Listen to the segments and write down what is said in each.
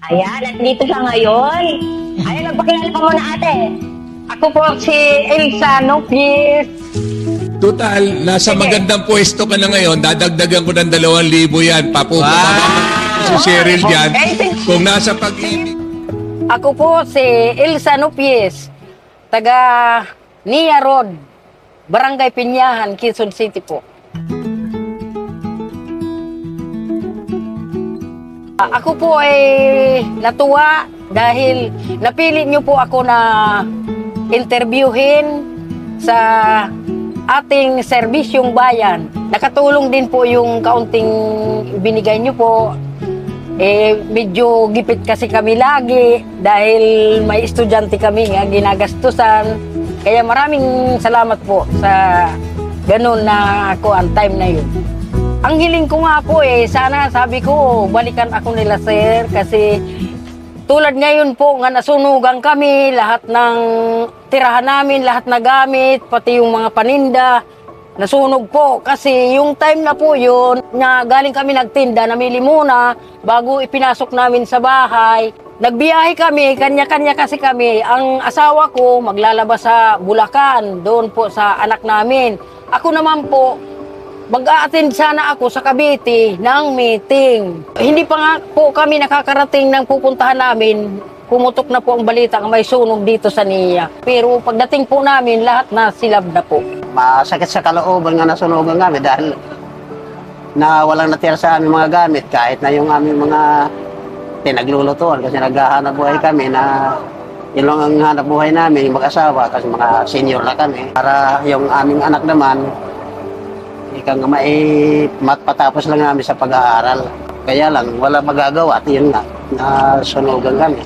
Ayan, nandito siya ngayon. Ayan, magpakilala ka muna ate. Ako po si Elsa Nopis. Total, nasa magandang pwesto ka na ngayon, dadagdagan ko ng 2,000 yan. Papupunta si Cheryl dyan. Kung nasa pag-ibig. Ako po si Elsa Nopis, taga Nia Road, Barangay Pinyahan, Quezon City po. Ako po ay natuwa dahil napili niyo po ako na interviewin sa ating serbisyong bayan. Nakatulong din po yung kaunting binigay niyo po. Medyo gipit kasi kami lagi dahil may estudyante kami nga ginagastusan. Kaya maraming salamat po sa ganun na ako ang time na yun. Ang hiling ko nga po sana sabi ko balikan ako nila sir kasi tulad ngayon po nga nasunugan kami, lahat ng tirahan namin, lahat na gamit, pati yung mga paninda, nasunog po. Kasi yung time na po yun, na galing kami nagtinda, namili muna, bago ipinasok namin sa bahay. Nagbiyahe kami, kanya-kanya kasi kami. Ang asawa ko maglalabas sa Bulacan, doon po sa anak namin. Ako naman po, mag-a-attend sana ako sa Cavite ng meeting. Hindi pa nga po kami nakakarating ng pupuntahan namin. Pumutok na po ang balita ng may sunog dito sa Nia. Pero pagdating po namin, lahat na silab na po. Masakit sa kalooban nga nasunugan kami dahil na walang natira sa aming mga gamit kahit na yung aming mga pinaglulutuan kasi naghahanap buhay kami na yun lang ang hanap buhay namin, yung mag-asawa kasi mga senior na kami. Para yung aming anak naman, ikang matapos lang namin sa pag-aaral. Kaya lang, wala magagawa at yun nga, nasunugan kami.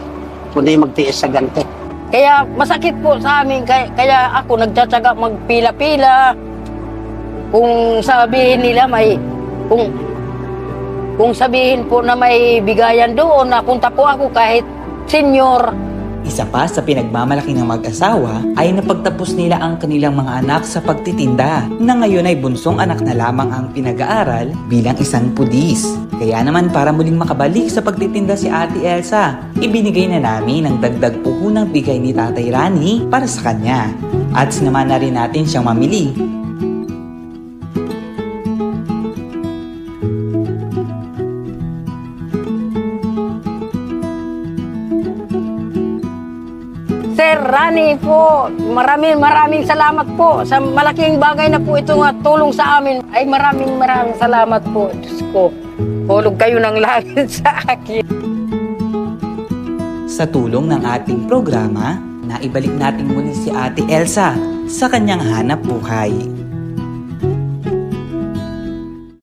Kundi magtiis sa ganito. Kaya masakit po sa amin, kaya ako nagtsatsaga magpila-pila. Kung sabihin nila kung sabihin po na may bigayan doon, napunta po ako kahit senior. Isa pa sa pinagmamalaki ng mag-asawa ay napagtapos nila ang kanilang mga anak sa pagtitinda na ngayon ay bunsong anak na lamang ang pinag-aaral bilang isang pudis. Kaya naman para muling makabalik sa pagtitinda si Ate Elsa, ibinigay na namin ang dagdag puhunang bigay ni Tatay Rani para sa kanya at sinamahan na rin natin siyang mamili. Sir Rani po, maraming salamat po sa malaking bagay na po ito nga tulong sa amin. Ay maraming salamat po. Diyos ko, hulog kayo ng langit sa akin. Sa tulong ng ating programa, naibalik natin muli si Ate Elsa sa kanyang hanap buhay.